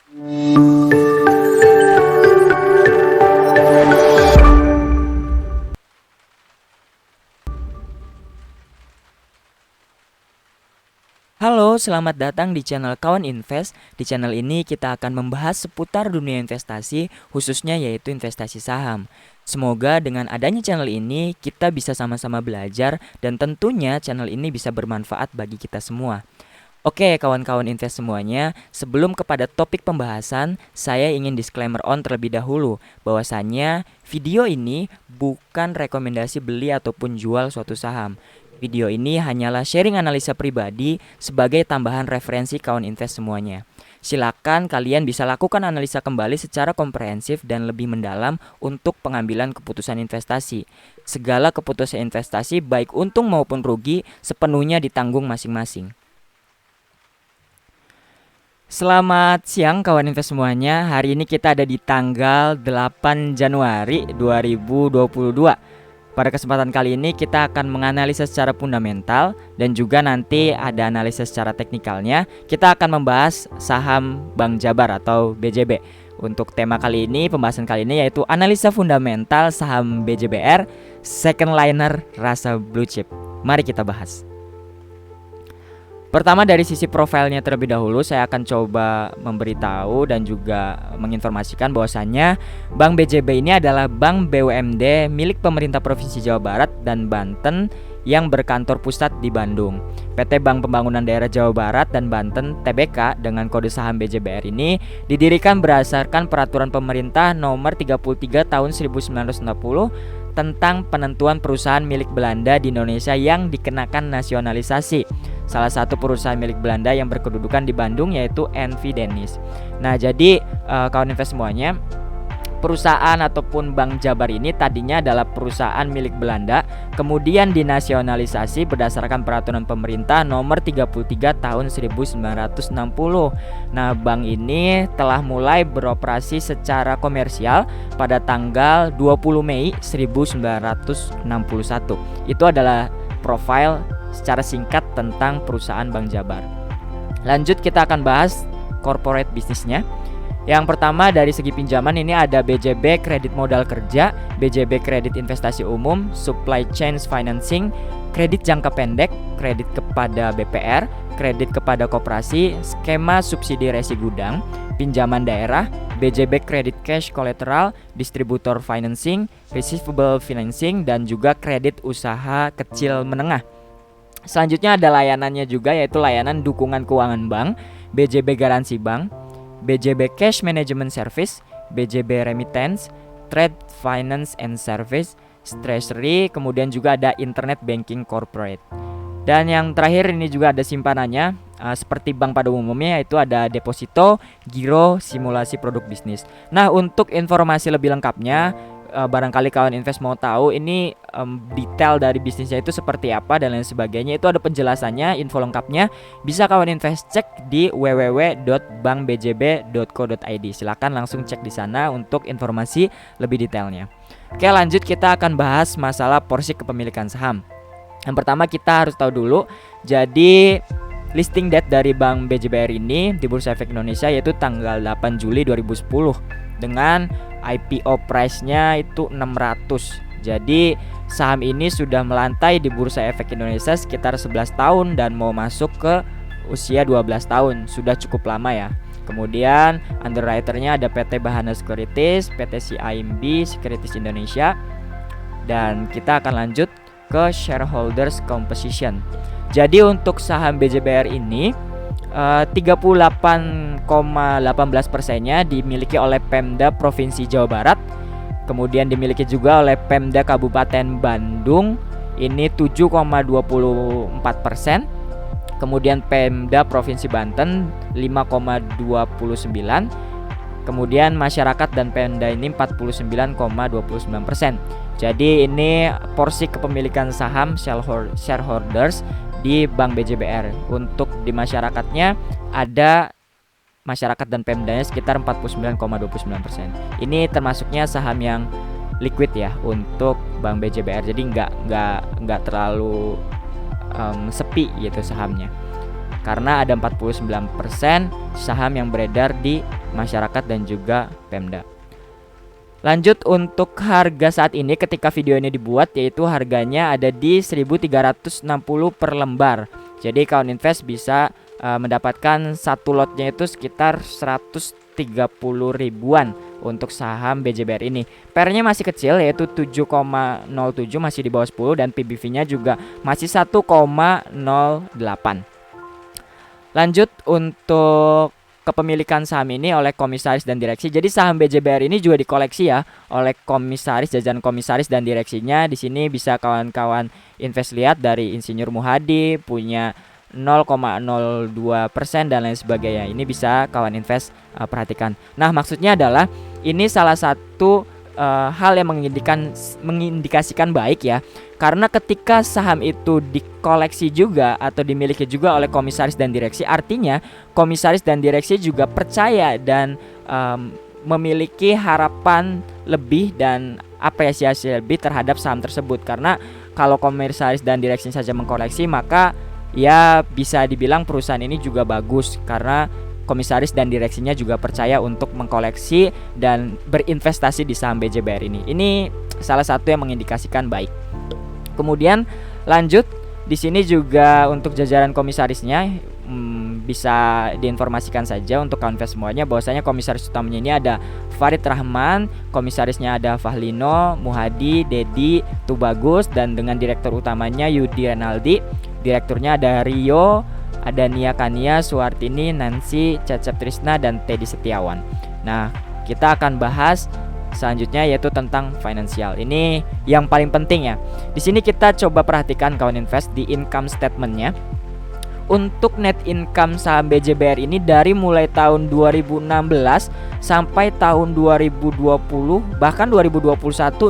Halo, selamat datang di channel Kawan Invest. Di channel ini kita akan membahas seputar dunia investasi, khususnya yaitu investasi saham. Semoga dengan adanya channel ini kita bisa sama-sama belajar dan tentunya channel ini bisa bermanfaat bagi kita semua. Oke, kawan-kawan invest semuanya, sebelum kepada topik pembahasan, saya ingin disclaimer on terlebih dahulu bahwasannya video ini bukan rekomendasi beli ataupun jual suatu saham. Video ini hanyalah sharing analisa pribadi sebagai tambahan referensi kawan invest semuanya. Silakan kalian bisa lakukan analisa kembali secara komprehensif dan lebih mendalam untuk pengambilan keputusan investasi. Segala keputusan investasi baik untung maupun rugi sepenuhnya ditanggung masing-masing. Selamat siang kawan invest semuanya. Hari ini kita ada di tanggal 8 Januari 2022. Pada kesempatan kali ini kita akan menganalisa secara fundamental dan juga nanti ada analisa secara teknikalnya. Kita akan membahas saham Bank Jabar atau BJB. Untuk tema kali ini, pembahasan kali ini yaitu analisa fundamental saham BJBR, second liner rasa blue chip. Mari kita bahas. Pertama dari sisi profilnya terlebih dahulu, saya akan coba memberitahu dan juga menginformasikan bahwasannya Bank BJB ini adalah bank BUMD milik pemerintah Provinsi Jawa Barat dan Banten yang berkantor pusat di Bandung. PT Bank Pembangunan Daerah Jawa Barat dan Banten (TBK) dengan kode saham BJBR ini didirikan berdasarkan peraturan pemerintah nomor 33 tahun 1960 tentang penentuan perusahaan milik Belanda di Indonesia yang dikenakan nasionalisasi. Salah satu perusahaan milik Belanda yang berkedudukan di Bandung yaitu NV Dennis. Nah, jadi kawan invest semuanya, perusahaan ataupun Bank Jabar ini tadinya adalah perusahaan milik Belanda, kemudian dinasionalisasi berdasarkan peraturan pemerintah nomor 33 tahun 1960. Nah, bank ini telah mulai beroperasi secara komersial pada tanggal 20 Mei 1961. Itu adalah profil secara singkat tentang perusahaan Bank Jabar. Lanjut kita akan bahas corporate bisnisnya. Yang pertama dari segi pinjaman ini ada BJB kredit modal kerja, BJB kredit investasi umum, supply chain financing, kredit jangka pendek, kredit kepada BPR, kredit kepada koperasi, skema subsidi resi gudang, pinjaman daerah, BJB kredit cash collateral, distributor financing, receivable financing, dan juga kredit usaha kecil menengah. Selanjutnya ada layanannya juga yaitu layanan dukungan keuangan bank, BJB garansi bank, BJB Cash Management Service, BJB Remittance, Trade Finance and Service, Treasury, kemudian juga ada Internet Banking Corporate. Dan yang terakhir ini juga ada simpanannya, seperti bank pada umumnya yaitu ada deposito, giro, simulasi produk bisnis. Nah, untuk informasi lebih lengkapnya, barangkali kawan invest mau tahu ini detail dari bisnisnya itu seperti apa dan lain sebagainya, itu ada penjelasannya, info lengkapnya bisa kawan invest cek di www.bankbjb.co.id. Silakan langsung cek di sana untuk informasi lebih detailnya. Oke, lanjut kita akan bahas masalah porsi kepemilikan saham. Yang pertama kita harus tahu dulu, jadi listing date dari Bank BJBR ini di Bursa Efek Indonesia yaitu tanggal 8 Juli 2010 dengan IPO price-nya itu 600. Jadi saham ini sudah melantai di Bursa Efek Indonesia sekitar 11 tahun dan mau masuk ke usia 12 tahun. Sudah cukup lama ya. Kemudian underwriter-nya ada PT Bahana Securities, PT CIMB Securities Indonesia. Dan kita akan lanjut ke shareholders composition. Jadi untuk saham BJBR ini 38,18%-nya dimiliki oleh Pemda Provinsi Jawa Barat. Kemudian dimiliki juga oleh Pemda Kabupaten Bandung, ini 7,24%. Kemudian Pemda Provinsi Banten 5,29%. Kemudian masyarakat dan Pemda ini 49,29%. Jadi ini porsi kepemilikan saham shareholders di Bank BJBR. Untuk di masyarakatnya ada masyarakat dan Pemdanya sekitar 49,29%. Ini termasuknya saham yang liquid ya untuk Bank BJBR. Jadi nggak terlalu sepi gitu sahamnya. Karena ada 49% saham yang beredar di masyarakat dan juga Pemda. Lanjut untuk harga saat ini ketika video ini dibuat, yaitu harganya ada di 1.360 per lembar. Jadi kawan invest bisa mendapatkan satu lotnya itu sekitar 130 ribuan untuk saham BJBR ini. PR-nya masih kecil yaitu 7,07, masih di bawah 10, dan PBV-nya juga masih 1,08. Lanjut untuk kepemilikan saham ini oleh komisaris dan direksi. Jadi saham BJBR ini juga dikoleksi ya oleh komisaris, jajaran komisaris dan direksinya. Di sini bisa kawan-kawan invest lihat dari Insinyur Muhadi punya 0,02% dan lain sebagainya. Ini bisa kawan invest perhatikan. Nah, maksudnya adalah ini salah satu hal yang mengindikasikan baik ya. Karena ketika saham itu dikoleksi juga atau dimiliki juga oleh komisaris dan direksi, artinya komisaris dan direksi juga percaya dan memiliki harapan lebih dan apresiasi lebih terhadap saham tersebut. Karena kalau komisaris dan direksi saja mengkoleksi, maka ya bisa dibilang perusahaan ini juga bagus karena komisaris dan direksinya juga percaya untuk mengkoleksi dan berinvestasi di saham BJBR ini. Ini salah satu yang mengindikasikan baik. Kemudian lanjut di sini juga untuk jajaran komisarisnya bisa diinformasikan saja untuk kawan invest semuanya bahwasanya komisaris utamanya ini ada Farid Rahman, komisarisnya ada Fahlino, Muhadi, Dedi, Tubagus, dan dengan direktur utamanya Yudi Renaldi. Direkturnya ada Rio, ada Nia Kania, Suartini, Nancy, Cecep Trisna, dan Teddy Setiawan. Nah, kita akan bahas selanjutnya yaitu tentang finansial. Ini yang paling penting ya. Di sini kita coba perhatikan kawan invest di income statementnya. Untuk net income saham BJBR ini dari mulai tahun 2016 sampai tahun 2020 bahkan 2021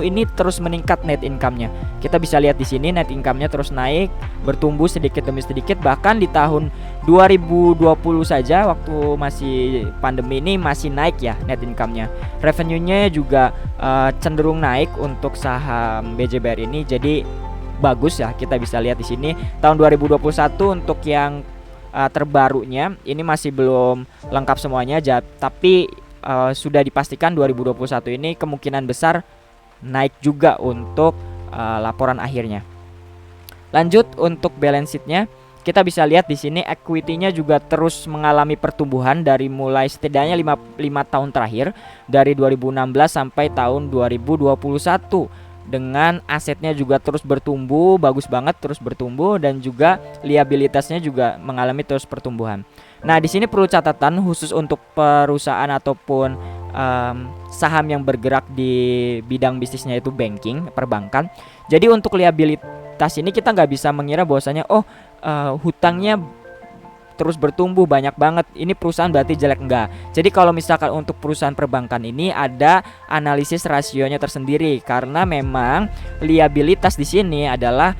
ini terus meningkat net income-nya. Kita bisa lihat di sini net income-nya terus naik, bertumbuh sedikit demi sedikit, bahkan di tahun 2020 saja waktu masih pandemi ini masih naik ya net income-nya. Revenue-nya juga cenderung naik untuk saham BJBR ini. Jadi bagus ya, kita bisa lihat di sini tahun 2021 untuk yang terbarunya ini masih belum lengkap semuanya tapi sudah dipastikan 2021 ini kemungkinan besar naik juga untuk laporan akhirnya. Lanjut untuk balance sheet-nya, kita bisa lihat di sini equity-nya juga terus mengalami pertumbuhan dari mulai setidaknya 5 tahun terakhir dari 2016 sampai tahun 2021. Dengan asetnya juga terus bertumbuh, bagus banget terus bertumbuh, dan juga liabilitasnya juga mengalami terus pertumbuhan. Nah, di sini perlu catatan khusus untuk perusahaan ataupun saham yang bergerak di bidang bisnisnya itu banking, perbankan. Jadi untuk liabilitas ini kita nggak bisa mengira bahwasanya hutangnya terus bertumbuh banyak banget, ini perusahaan berarti jelek, enggak. Jadi kalau misalkan untuk perusahaan perbankan ini ada analisis rasionya tersendiri karena memang liabilitas di sini adalah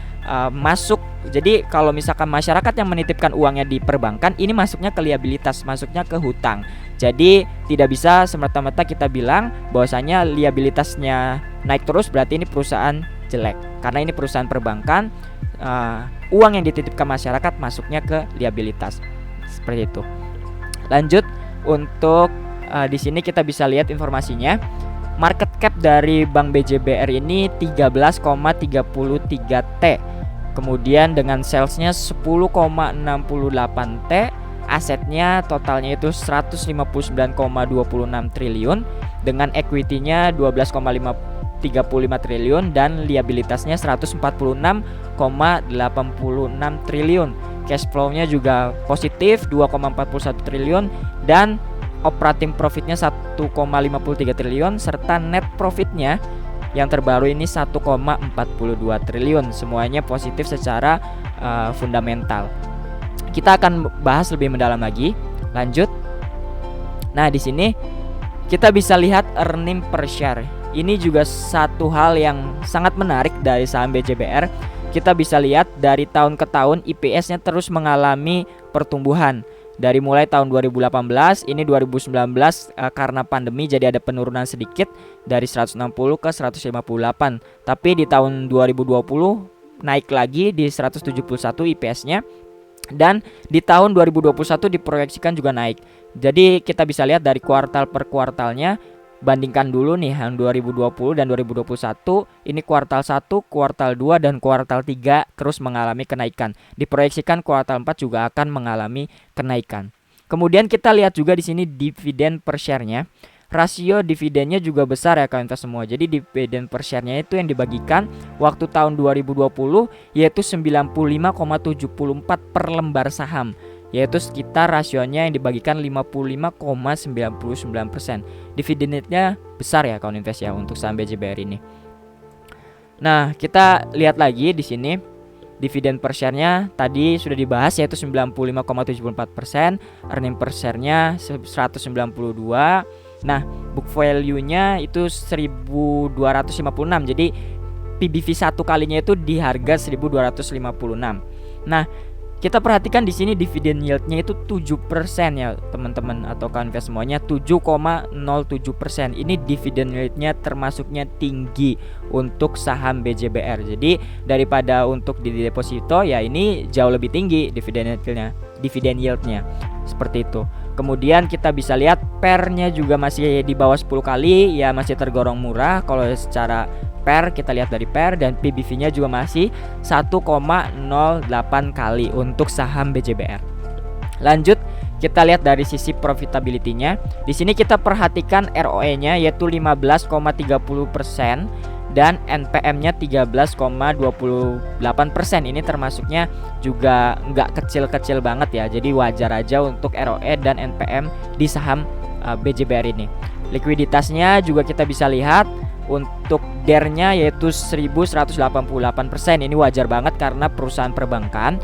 masuk. Jadi kalau misalkan masyarakat yang menitipkan uangnya di perbankan ini masuknya ke liabilitas, masuknya ke hutang. Jadi tidak bisa semata-mata kita bilang bahwasanya liabilitasnya naik terus berarti ini perusahaan jelek. Karena ini perusahaan perbankan, uang yang dititipkan masyarakat masuknya ke liabilitas seperti itu. Lanjut untuk di sini kita bisa lihat informasinya. Market cap dari Bank BJBR ini 13,33 T. Kemudian dengan salesnya 10,68 T, asetnya totalnya itu 159,26 triliun dengan equity-nya 12,35 triliun dan liabilitasnya 146,86 triliun. Cash flow-nya juga positif 2,41 triliun dan operating profit-nya 1,53 triliun serta net profit-nya yang terbaru ini 1,42 triliun. Semuanya positif secara fundamental. Kita akan bahas lebih mendalam lagi. Lanjut. Nah, di sini kita bisa lihat earning per share. Ini juga satu hal yang sangat menarik dari saham BJBR. Kita bisa lihat dari tahun ke tahun EPS-nya terus mengalami pertumbuhan. Dari mulai tahun 2018, ini 2019 karena pandemi jadi ada penurunan sedikit dari 160 ke 158. Tapi di tahun 2020 naik lagi di 171 EPS-nya. Dan di tahun 2021 diproyeksikan juga naik. Jadi kita bisa lihat dari kuartal per kuartalnya, bandingkan dulu nih yang 2020 dan 2021, ini kuartal 1, kuartal 2 dan kuartal 3 terus mengalami kenaikan. Diproyeksikan kuartal 4 juga akan mengalami kenaikan. Kemudian kita lihat juga di sini dividen per share-nya. Rasio dividennya juga besar ya kawan invest semua. Jadi dividen per share-nya itu yang dibagikan waktu tahun 2020 yaitu 95,74 per lembar saham, yaitu sekitar rasionya yang dibagikan 55,99%. Dividen yield-nya besar ya kawan invest ya untuk saham BJBR ini. Nah, kita lihat lagi di sini dividen per share-nya tadi sudah dibahas yaitu 95,74%, earning per share-nya 192. Nah, book value-nya itu 1256. Jadi PBV satu kalinya itu di harga 1256. Nah, kita perhatikan di sini dividen yield-nya itu 7% ya teman-teman atau kawan invest semuanya, 7,07%. Ini dividen yield-nya termasuknya tinggi untuk saham BJBR. Jadi daripada untuk di deposito ya ini jauh lebih tinggi dividen yield-nya. Seperti itu. Kemudian kita bisa lihat PER-nya juga masih di bawah 10 kali ya, masih tergolong murah kalau secara PER. Kita lihat dari PER dan PBV-nya juga masih 1,08 kali untuk saham BJBR. Lanjut kita lihat dari sisi profitability-nya. Di sini kita perhatikan ROE-nya yaitu 15,30% dan NPM-nya 13,28%. Ini termasuknya juga nggak kecil-kecil banget ya. Jadi wajar aja untuk ROE dan NPM di saham BJBR ini. Likuiditasnya juga kita bisa lihat untuk DER-nya yaitu 1188%. Ini wajar banget karena perusahaan perbankan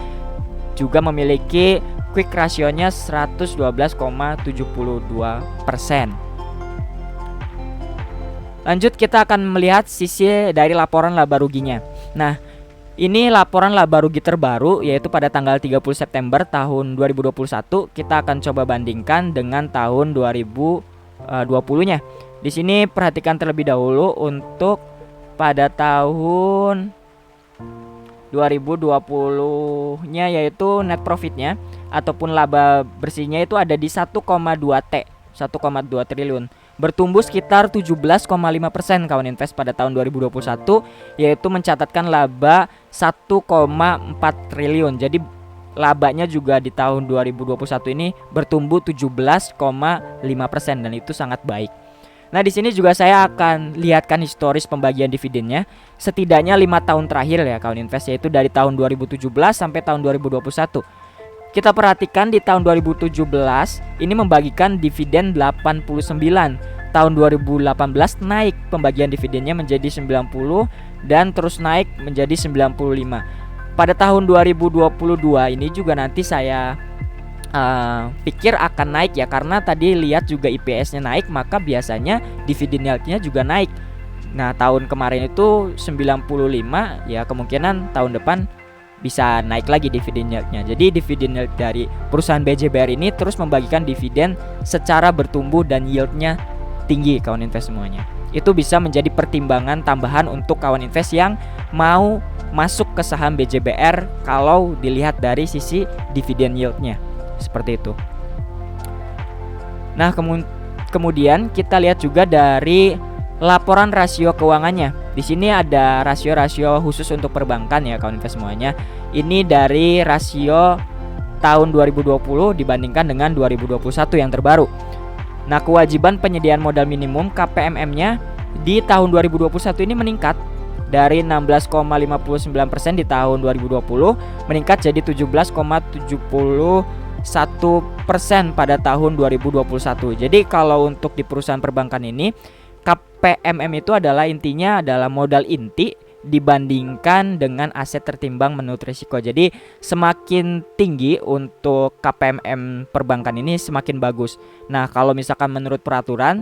juga memiliki quick ratio-nya 112,72%. Lanjut kita akan melihat sisi dari laporan laba ruginya. Nah, ini laporan laba rugi terbaru yaitu pada tanggal 30 September tahun 2021. Kita akan coba bandingkan dengan tahun 2020-nya. Di sini perhatikan terlebih dahulu untuk pada tahun 2020-nya yaitu net profitnya ataupun laba bersihnya itu ada di 1,2 triliun. Bertumbuh sekitar 17,5% kawan invest pada tahun 2021 yaitu mencatatkan laba 1,4 triliun. Jadi labanya juga di tahun 2021 ini bertumbuh 17,5% dan itu sangat baik. Nah, di sini juga saya akan lihatkan historis pembagian dividennya setidaknya 5 tahun terakhir ya kawan invest, yaitu dari tahun 2017 sampai tahun 2021. Kita perhatikan di tahun 2017 ini membagikan dividen 89. Tahun 2018 naik pembagian dividennya menjadi 90 dan terus naik menjadi 95. Pada tahun 2022 ini juga nanti saya pikir akan naik ya, karena tadi lihat juga IPS-nya naik, maka biasanya dividen yield-nya juga naik. Nah, tahun kemarin itu 95 ya, kemungkinan tahun depan bisa naik lagi dividen yield-nya. Jadi dividen yield dari perusahaan BJBR ini terus membagikan dividen secara bertumbuh dan yield-nya tinggi kawan invest semuanya. Itu bisa menjadi pertimbangan tambahan untuk kawan invest yang mau masuk ke saham BJBR kalau dilihat dari sisi dividen yield-nya. Seperti itu. Nah, kemudian kita lihat juga dari laporan rasio keuangannya. Di sini ada rasio-rasio khusus untuk perbankan ya kawan invest semuanya. Ini dari rasio tahun 2020 dibandingkan dengan 2021 yang terbaru. Nah, kewajiban penyediaan modal minimum KPMM-nya di tahun 2021 ini meningkat dari 16,59% di tahun 2020 meningkat jadi 17,71% pada tahun 2021. Jadi kalau untuk di perusahaan perbankan ini KPMM itu adalah intinya adalah modal inti dibandingkan dengan aset tertimbang menurut risiko. Jadi semakin tinggi untuk KPMM perbankan ini semakin bagus. Nah, kalau misalkan menurut peraturan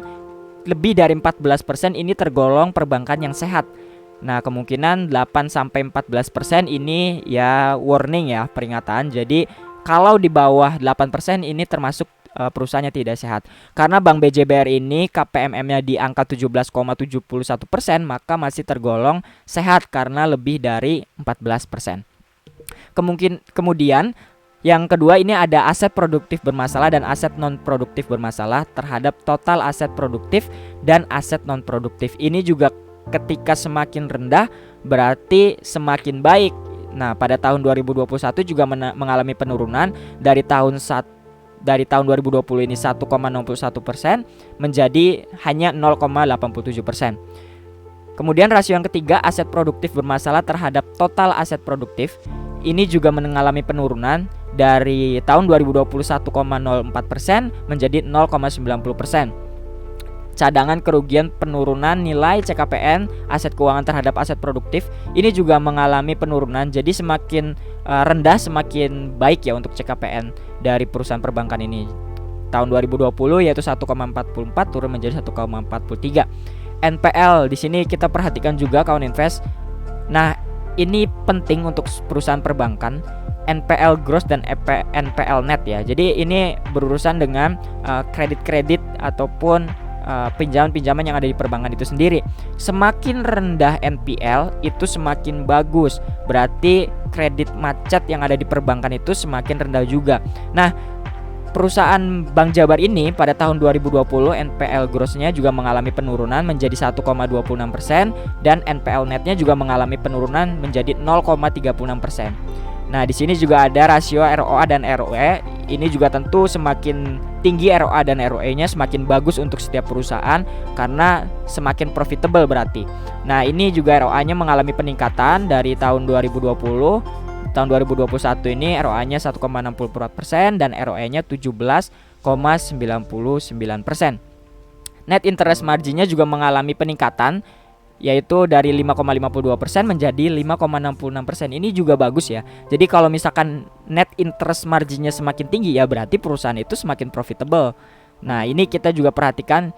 lebih dari 14% ini tergolong perbankan yang sehat. Nah, kemungkinan 8-14% ini ya warning ya, peringatan. Jadi kalau di bawah 8% ini termasuk perusahaannya tidak sehat. Karena Bank BJBR ini KPMM-nya di angka 17,71%, maka masih tergolong sehat karena lebih dari 14%. Kemudian Yang kedua ini ada aset produktif bermasalah dan aset non produktif bermasalah terhadap total aset produktif dan aset non produktif. Ini juga ketika semakin rendah berarti semakin baik. Nah, pada tahun 2021 juga mengalami penurunan dari tahun 2020 ini 1,61% menjadi hanya 0,87%. Kemudian rasio yang ketiga, aset produktif bermasalah terhadap total aset produktif. Ini juga mengalami penurunan dari tahun 2020 1,04% menjadi 0,90%. Cadangan kerugian penurunan nilai CKPN aset keuangan terhadap aset produktif ini juga mengalami penurunan. Jadi semakin rendah semakin baik ya untuk CKPN dari perusahaan perbankan ini. Tahun 2020 yaitu 1,44 turun menjadi 1,43. NPL di sini kita perhatikan juga kawan invest. Nah, ini penting untuk perusahaan perbankan, NPL gross dan NPL net ya. Jadi ini berurusan dengan kredit-kredit ataupun pinjaman-pinjaman yang ada di perbankan itu sendiri. Semakin rendah NPL itu semakin bagus. Berarti kredit macet yang ada di perbankan itu semakin rendah juga. Nah, perusahaan Bank Jabar ini pada tahun 2020 NPL grossnya juga mengalami penurunan menjadi 1,26% dan NPL netnya juga mengalami penurunan menjadi 0,36%. Nah, di sini juga ada rasio ROA dan ROE. Ini juga tentu semakin tinggi ROA dan ROE-nya semakin bagus untuk setiap perusahaan karena semakin profitable berarti. Nah, ini juga ROA-nya mengalami peningkatan dari tahun 2020. Tahun 2021 ini ROA-nya 1,64% dan ROE-nya 17,99%. Net interest margin-nya juga mengalami peningkatan yaitu dari 5,52% menjadi 5,66%. Ini juga bagus ya. Jadi kalau misalkan net interest margin-nya semakin tinggi ya berarti perusahaan itu semakin profitable. Nah, ini kita juga perhatikan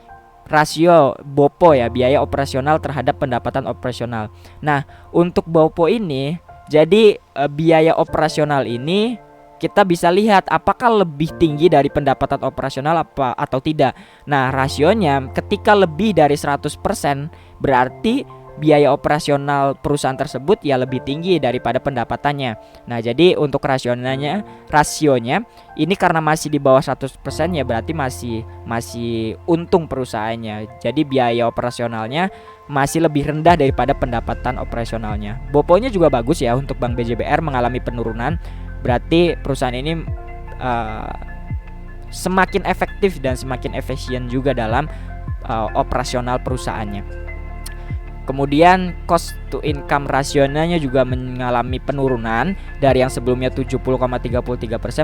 rasio BOPO ya, biaya operasional terhadap pendapatan operasional. Nah, untuk BOPO ini jadi biaya operasional ini kita bisa lihat apakah lebih tinggi dari pendapatan operasional apa atau tidak. Nah, rasionya ketika lebih dari 100% berarti biaya operasional perusahaan tersebut ya lebih tinggi daripada pendapatannya. Nah, jadi untuk rasionya ini karena masih di bawah 100% ya berarti masih untung perusahaannya. Jadi biaya operasionalnya masih lebih rendah daripada pendapatan operasionalnya. BOPO-nya juga bagus ya untuk Bank BJBR mengalami penurunan. Berarti perusahaan ini semakin efektif dan semakin efisien juga dalam operasional perusahaannya. Kemudian cost to income rasionya juga mengalami penurunan dari yang sebelumnya 70,33%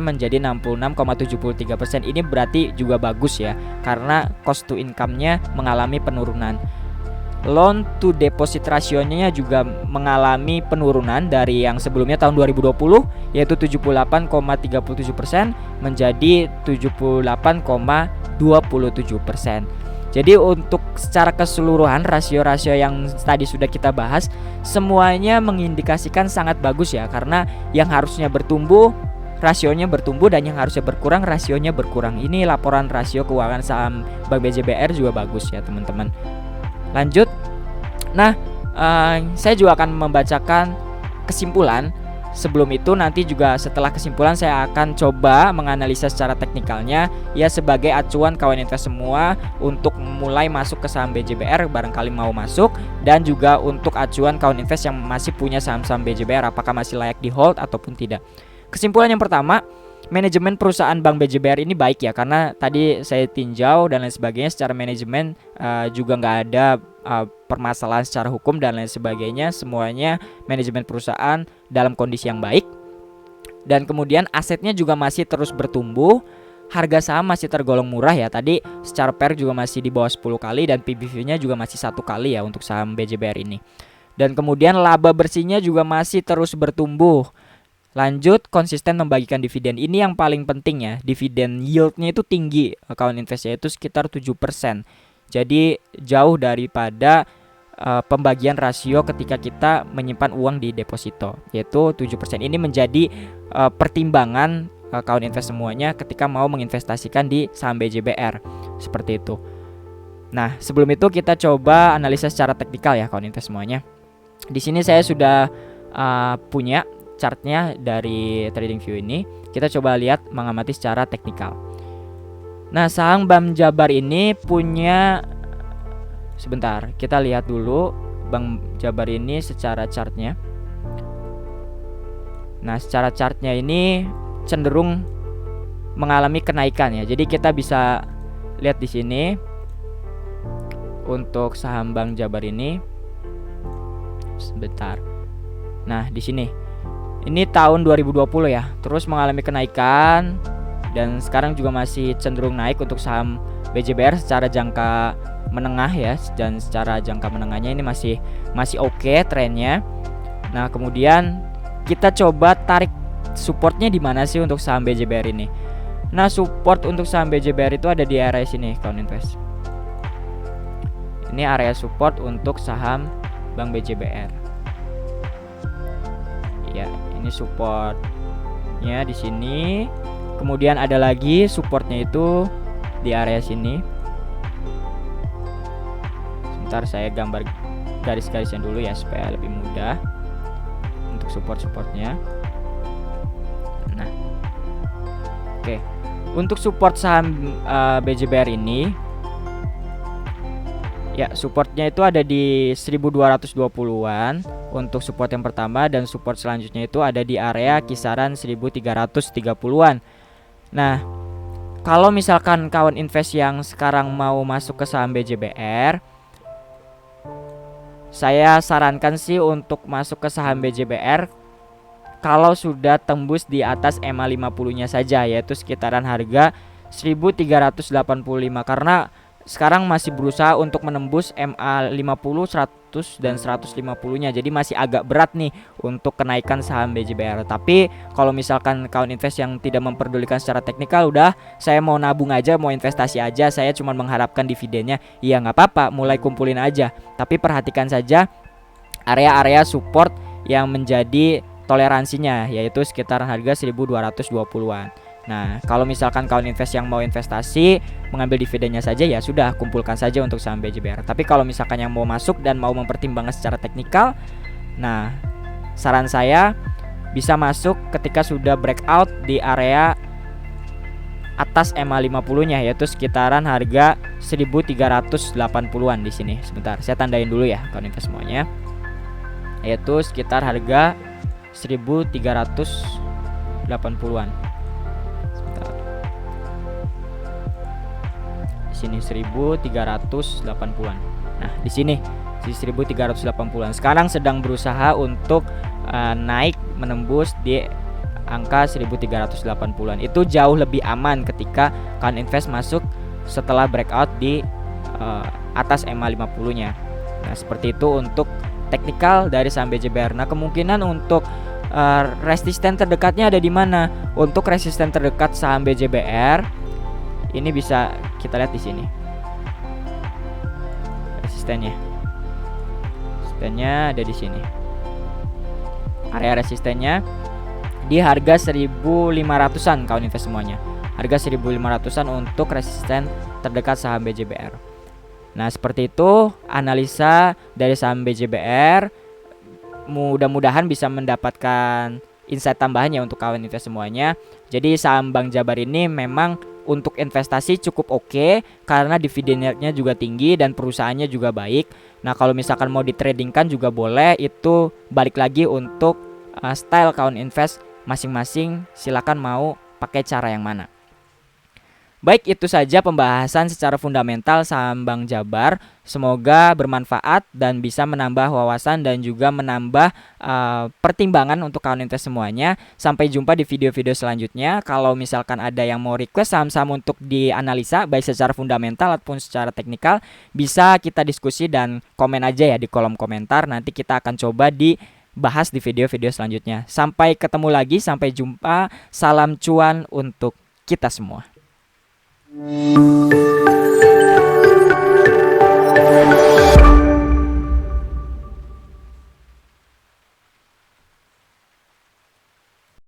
menjadi 66,73%. Ini berarti juga bagus ya karena cost to income-nya mengalami penurunan. Loan to deposit rasionya juga mengalami penurunan dari yang sebelumnya tahun 2020 yaitu 78,37% menjadi 78,27%. Jadi untuk secara keseluruhan rasio-rasio yang tadi sudah kita bahas semuanya mengindikasikan sangat bagus ya karena yang harusnya bertumbuh rasionya bertumbuh dan yang harusnya berkurang rasionya berkurang. Ini laporan rasio keuangan saham Bank BJBR juga bagus ya teman-teman. Lanjut. Nah, saya juga akan membacakan kesimpulan. Sebelum itu nanti juga setelah kesimpulan saya akan coba menganalisa secara teknikalnya ya sebagai acuan kawan invest semua untuk mulai masuk ke saham BJBR barangkali mau masuk, dan juga untuk acuan kawan invest yang masih punya saham-saham BJBR apakah masih layak di hold ataupun tidak. Kesimpulan yang pertama, manajemen perusahaan Bank BJBR ini baik ya karena tadi saya tinjau dan lain sebagainya secara manajemen juga nggak ada permasalahan secara hukum dan lain sebagainya. Semuanya manajemen perusahaan dalam kondisi yang baik dan kemudian asetnya juga masih terus bertumbuh. Harga saham masih tergolong murah ya, tadi secara PER juga masih di bawah 10 kali dan PBV-nya juga masih 1 kali ya untuk saham BJBR ini. Dan kemudian laba bersihnya juga masih terus bertumbuh. Lanjut, konsisten membagikan dividen. Ini yang paling penting ya. Dividen yield-nya itu tinggi. Kawan investnya itu sekitar 7%. Jadi jauh daripada pembagian rasio ketika kita menyimpan uang di deposito, yaitu 7%. Ini menjadi pertimbangan kawan invest semuanya ketika mau menginvestasikan di saham BJBR. Seperti itu. Nah, sebelum itu kita coba analisa secara teknikal ya kawan invest semuanya. Di sini saya sudah punya chartnya dari TradingView ini. Kita coba lihat mengamati secara teknikal. Nah, saham Bank Jabar ini punya, sebentar, kita lihat dulu Bank Jabar ini secara chartnya. Nah, secara chartnya ini cenderung mengalami kenaikan ya. Jadi kita bisa lihat di sini untuk saham Bank Jabar ini. Sebentar. Nah, di sini. Ini tahun 2020 ya. Terus mengalami kenaikan dan sekarang juga masih cenderung naik untuk saham BJBR secara jangka menengah ya. Dan secara jangka menengahnya ini masih oke trennya. Nah, kemudian kita coba tarik supportnya di mana sih untuk saham BJBR ini. Nah, support untuk saham BJBR itu ada di area sini, kawan invest. Ini area support untuk saham Bank BJBR. Ya, ini supportnya di sini. Kemudian ada lagi supportnya itu di area sini. Sebentar, saya gambar garis-garisnya dulu ya supaya lebih mudah untuk support-supportnya. Nah, oke. Untuk support saham BJBR ini, ya supportnya itu ada di 1220-an untuk support yang pertama, dan support selanjutnya itu ada di area kisaran 1330-an. Nah, kalau misalkan kawan invest yang sekarang mau masuk ke saham BJBR, saya sarankan sih untuk masuk ke saham BJBR kalau sudah tembus di atas MA50-nya saja, yaitu sekitaran harga 1385, karena sekarang masih berusaha untuk menembus MA50, 100 dan 150-nya. Jadi masih agak berat nih untuk kenaikan saham BJBR. Tapi kalau misalkan kawan invest yang tidak memperdulikan secara teknikal, udah saya mau nabung aja, mau investasi aja, saya cuma mengharapkan dividennya, ya nggak apa-apa, mulai kumpulin aja. Tapi perhatikan saja area-area support yang menjadi toleransinya, yaitu sekitar harga 1220-an. Nah, kalau misalkan kawan invest yang mau investasi mengambil dividennya saja, ya sudah, kumpulkan saja untuk saham BJBR. Tapi kalau misalkan yang mau masuk dan mau mempertimbangkan secara teknikal, nah saran saya bisa masuk ketika sudah breakout di area atas MA50-nya, yaitu sekitaran harga 1380-an di sini. Sebentar, saya tandain dulu ya kawan invest semuanya. Yaitu sekitar harga 1380-an. Sini 1380-an. Nah, di sini 1380-an. Sekarang sedang berusaha untuk naik menembus di angka 1380-an. Itu jauh lebih aman ketika kawan invest masuk setelah breakout di atas MA50-nya. Nah, seperti itu untuk teknikal dari saham BJBR. Nah, kemungkinan untuk resisten terdekatnya ada di mana? Untuk resisten terdekat saham BJBR ini bisa kita lihat di sini. Resistennya ada di sini. Area resistennya di harga 1500-an kawan invest semuanya. Harga 1500-an untuk resisten terdekat saham BJBR. Nah, seperti itu analisa dari saham BJBR. Mudah-mudahan bisa mendapatkan insight tambahan ya untuk kawan invest semuanya. Jadi saham Bank Jabar ini memang untuk investasi cukup oke karena dividennya juga tinggi dan perusahaannya juga baik. Nah, kalau misalkan mau ditradingkan juga boleh, itu balik lagi untuk style kawan invest masing-masing, silakan mau pakai cara yang mana. Baik, itu saja pembahasan secara fundamental saham Bank Jabar. Semoga bermanfaat dan bisa menambah wawasan dan juga menambah pertimbangan untuk kawan invest semuanya. Sampai jumpa di video-video selanjutnya. Kalau misalkan ada yang mau request saham-saham untuk dianalisa baik secara fundamental ataupun secara teknikal, bisa kita diskusi dan komen aja ya di kolom komentar. Nanti kita akan coba dibahas di video-video selanjutnya. Sampai ketemu lagi, sampai jumpa. Salam cuan untuk kita semua.